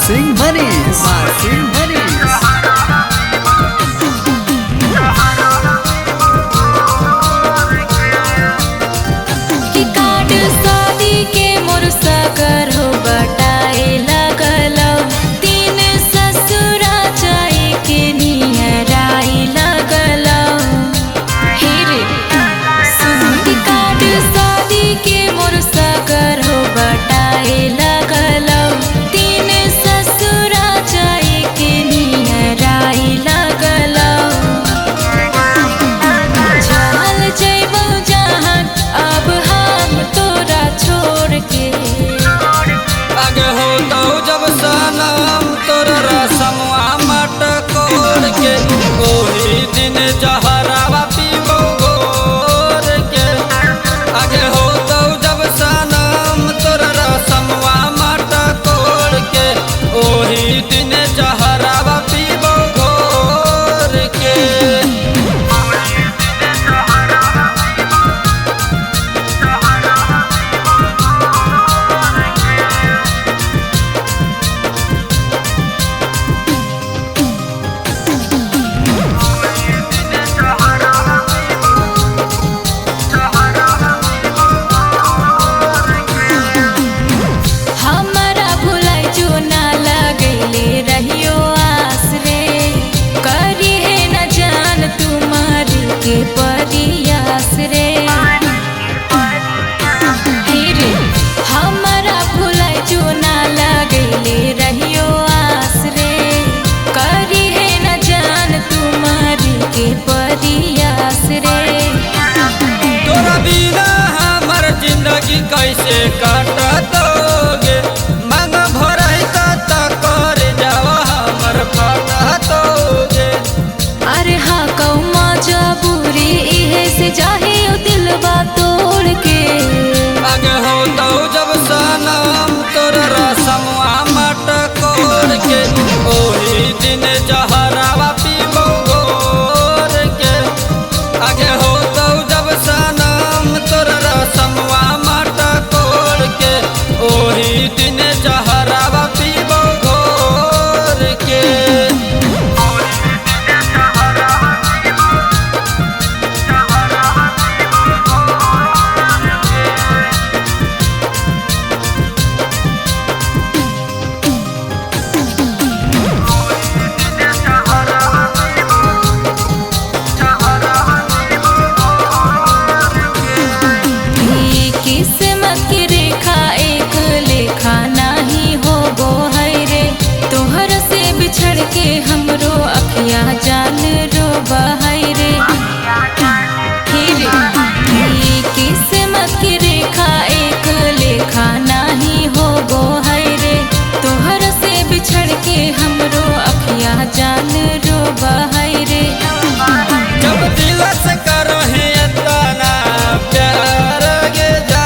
Marcin Manis. Marcin Manis. कि card शादी के मोर सगर हो बटाए लगलौ तीन ससुरा जाए के निहराई लगलौ हे रे सुन कि कार्ड शादी के मोर सगर हो बटाए लगलौ तीन ससुरा जाए के निहराई लगलौ चल जइबौ जहान अब हम तोरा छोड़ के आगे हो तो जब सनम तोर रसमवा मटकोर के ओही दिन जहरावा पीबो गोर के आगे हो तो जब सनम तोर रसमवा मटकोर के ओही दिन जहरावा पीबो गोर के हमरा भुलाई जो ना लगैले रहियो आस रे करी है न जान तुम्हार के परियास रे हे रे हमरा भुलाई जो ना लगैले रहियो आस रे करी है न जान तुम्हार के परियास रे तोरा बिना हमर जिंदगी कैसे काटतोगे मांग भरई त कर जावा हमर फटतोगे अरे हाँ कौमा जबूरी इहे से जाहे ओ दिलवा तोड़ के आगे हो तो जब सनम तोर रसमवा मटकोर के ओही दिन जहरावा पीबो गोर के आगे हो तो जब सनम तोर रसमवा मटकोर के ओही दिन जहरावा पीबो गोर के ई किस्मत की रेखा एक लेखा नहीं होबो है रे तोहर से बिछड़ के हमरो अखियाँ जान रोबा है रे हे रे ई किस्मत की रेखा एक लेखा नहीं होबो है रे तोहर से बिछड़ के हमरो अखियाँ जान रोबा है रे जब दिल से करहे तना प्यार गे जा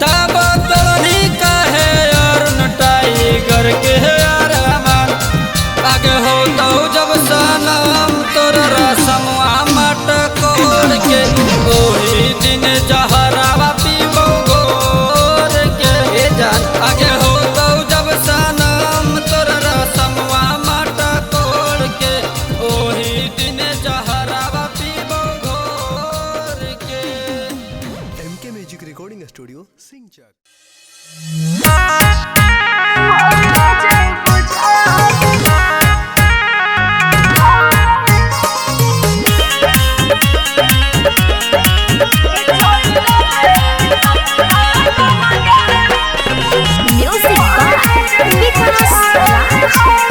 तब तोनी कहे और टाइगर के अरमान आगे हो तो जब सनम तोर रसमवा मटकोर के ओही दिन जहरावा पीबो गोर के ए जान आगे हो तो जब सनम तोर रसमवा मटकोर के ओही दिन जहरावा पीबो गोर के MK Music Recording Studio, Singchak. Music by Vikas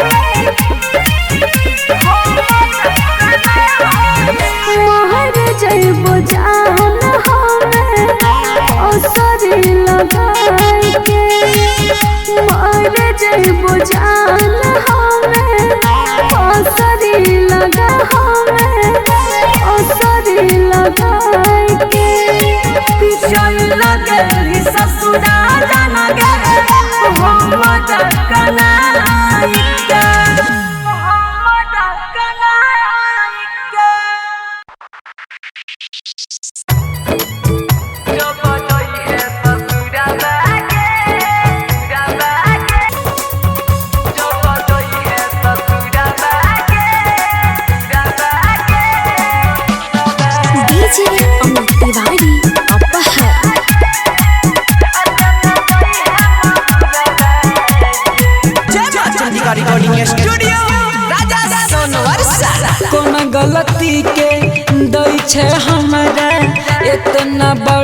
मोहर जइबो जान हमें असरी लगाई के मोहर जइबो जान हमें असरी लगा हमें असरी लगाई के पिछल लगे ससुरा जाना गे हम कनाई के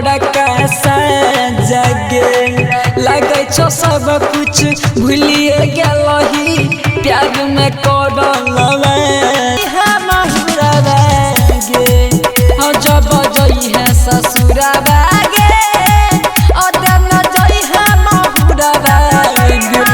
बड़का सा जगे लगे छो सब कुछ भूलिए गेलही प्यार में कोडलवे महुरवा गे जब जई है ससुरवा गे अदन जई है महुरवा गे।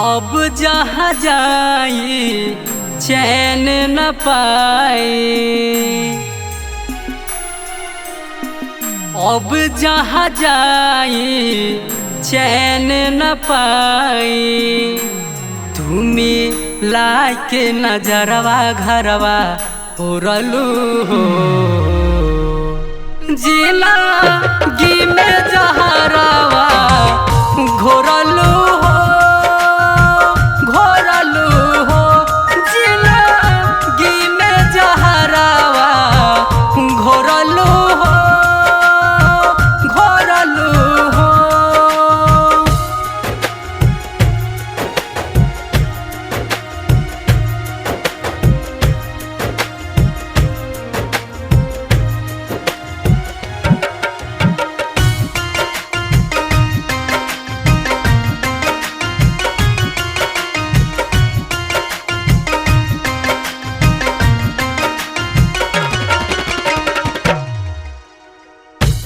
अब जहाँ जाई चैन न पाई अब जहाँ जाई चैन न पाई तुम्हें लाके नजरवा घरवा उड़लू हो जिला गी में जहरवा घोरलू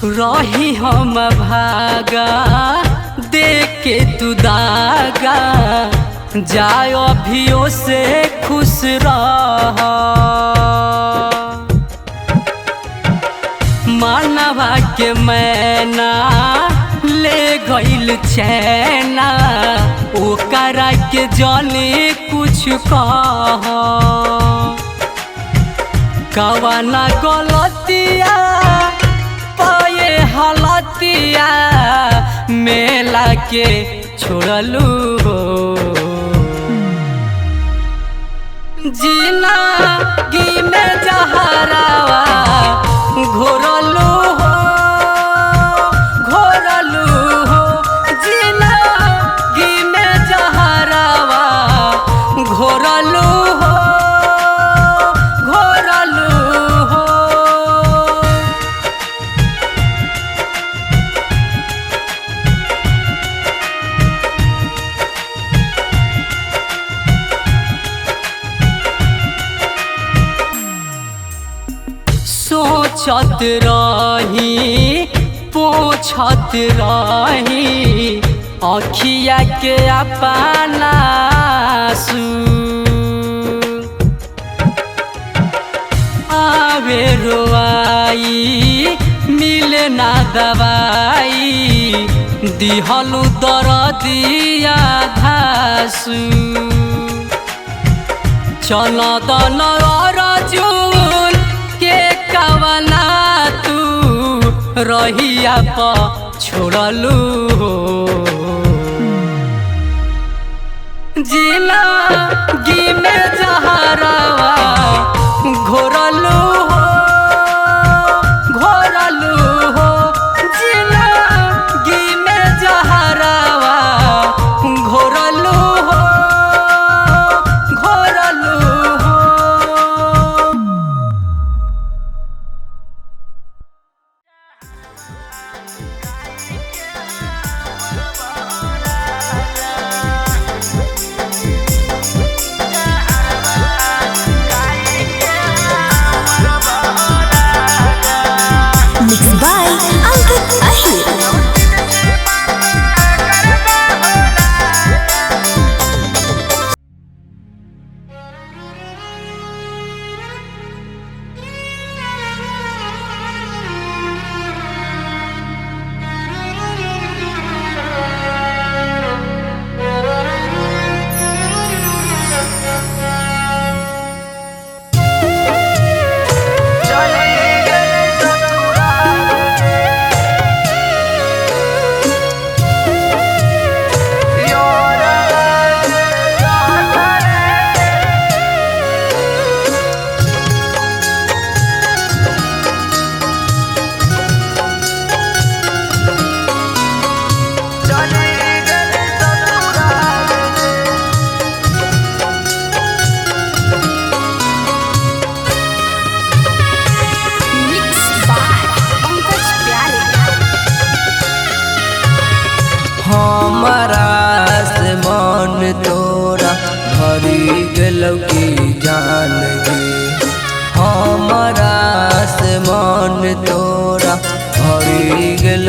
रही हम भागा देख के तू दागा जाओ अभियो से खुश रह मानवा के मैना ले गइल चैना ओकरा के जाने कुछ कह कवाना गलतिया हालतिया मेला के छोड़लू हो जीना गी में जहरावा घोरलू हो जीना गी में जहरावा घोरलू हो सोचत रही पोछत रही अखिया के अपना आवे रोआई मिले ना दवाई दिहलु दरदिया धासु चल दन अर्जुन के कवना तू रहिया प छोड़लू जिला गी में जहरावा घोरलू हो जिला गी में जहरावा घोरलू हो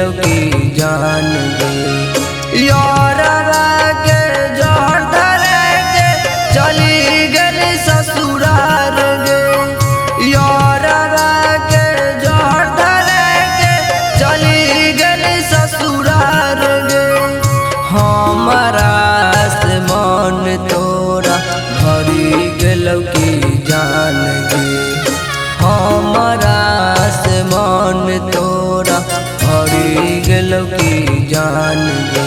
गेलौ की जान गे यारवा के जहर धरे के चली गेल ससुरार गे यारवा के जहर धरे के चली गेल ससुरार गे हमारा से मन तोरा भरी गेलौ की जान गे हमारा से मन तोरा भरी गेलौ की जान गे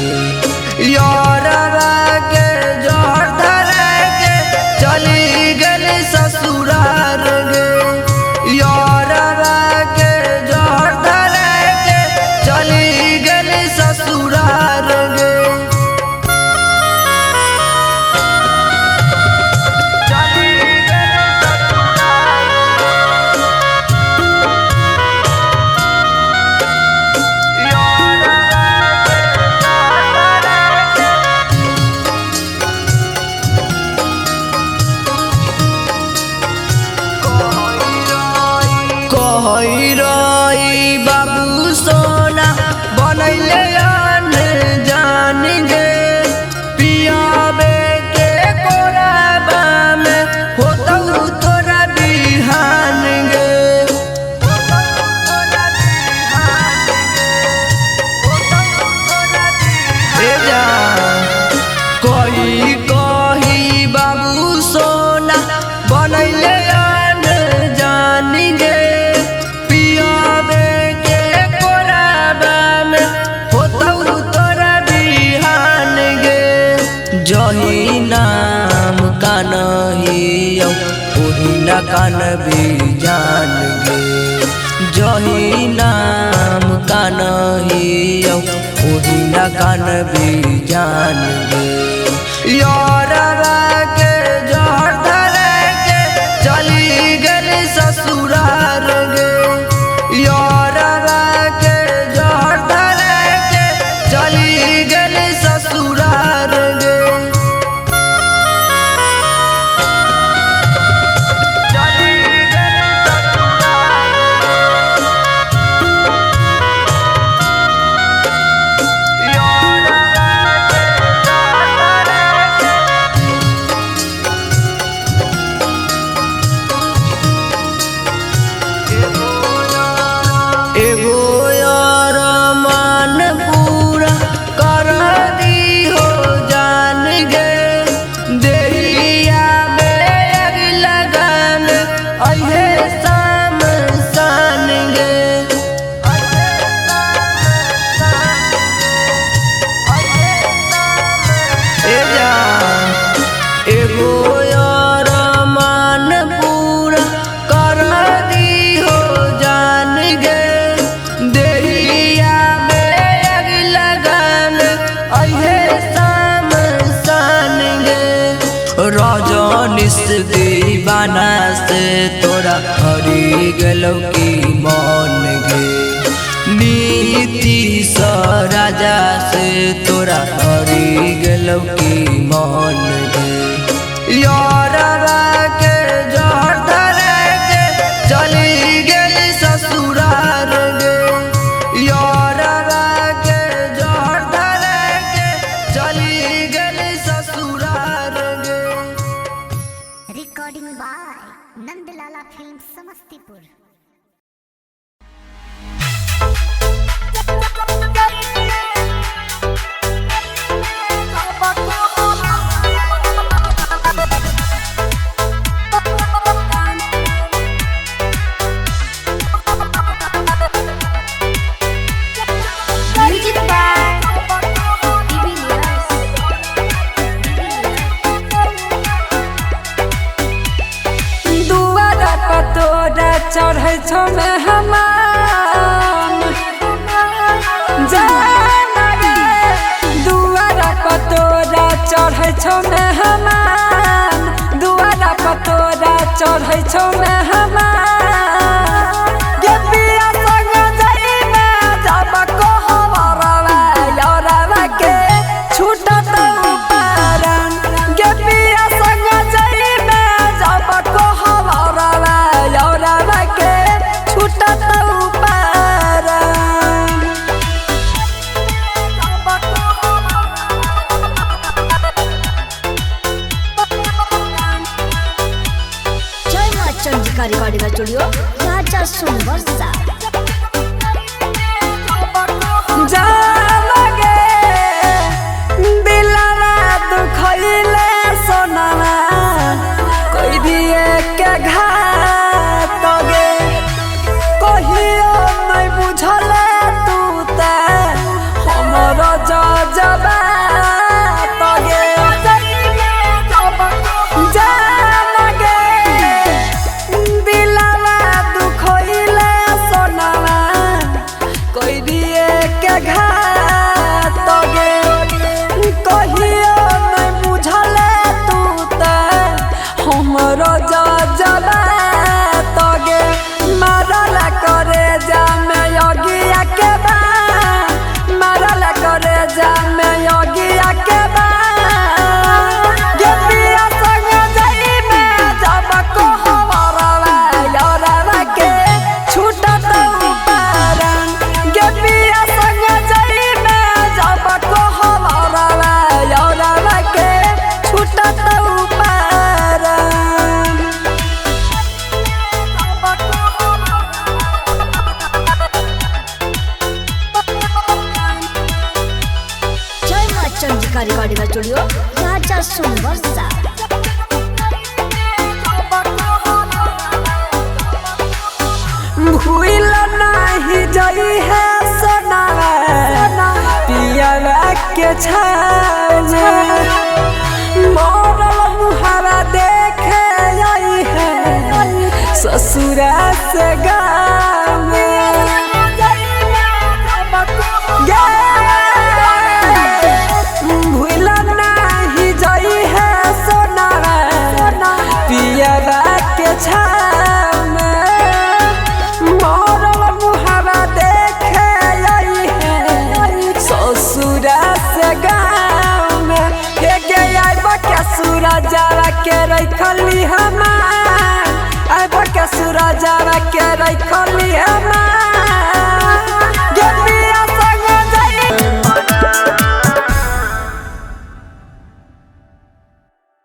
यारवा के जहर धरे के चली गेल ससुरार गे यारवा के जहर धरे के चली गेल ससुरार गे रही बाबू सोना बनैले जान गे पियाबे के कोराबा में होतौ तोरा बिहान गे जा कही कही बाबू सोना बनैले जान गे जही नाम का नहीं ओही न कान भी जान गे जही नाम का नहीं ओही न कान भी जान गे यारवा के जहर धरे के चली गेल ससुरार गे यारवा के जहर धरे के चली गेल ससुरार गे एगो यार मान पूरा कर दी हो जान गे देहिया में अग लगन अहे शाम सान गे जा एगो यार मान पूरा कर दी हो जान गे रजनीश दीवाना से तोरा हरी गेलौ की मन गे नीतीश राजा से तोरा हरी गेलौ की मन गे यारवा के जहर धरे के चली गेल ससुरार गे यारवा के जहर धरे के चली गेल ससुरार गे recording by Nandlala film Samastipur. चढ़ै छौ में हमान जाना रे दुआरा पतोरा चढ़ै छौ में हमान दुआरा पतोरा चढ़ै छौ में हमान गे पिया संग जाई में जब कहवरवा यारवा के छूटत पारन गे पिया संग जाई में जब कहवरवा यारवा के छूटत पारन सुन वर्षा जा लगे दिलवा दुखइले सोनावा कोई दिए के घात गे कहियो नहीं बुझले तू ते हमर जजबा तगे जा लगे दिलवा दुखइले सोनावा कोई दिए के घात गे कहियो नहीं बुझले तू ते हमर जजबा तगे मारल करे जा में योगिया के बा मारल करे जा में योगिया के बा गेतिया संग जाई में जब को हवरवा यारवा के छूटत ऊपरन गेतिया संग जाई में जब को हवरवा यारवा के छूटत ऊपरन जय मां चंद्रिका रिकॉर्डिंग स्टूडियो राजा सुन वर्षा भूल नहीं जई है सोनावा पियावा के छाने मोरल मुहावा देखे आई है ससुरा से गाँव भूल नहीं जई है सोनावा पियावा के छाने मोरल मुहावा देखे आई है ससुरा से गाँव में के आइब के सूरजावा के रखली हमार आइब के सूरजावा के रखल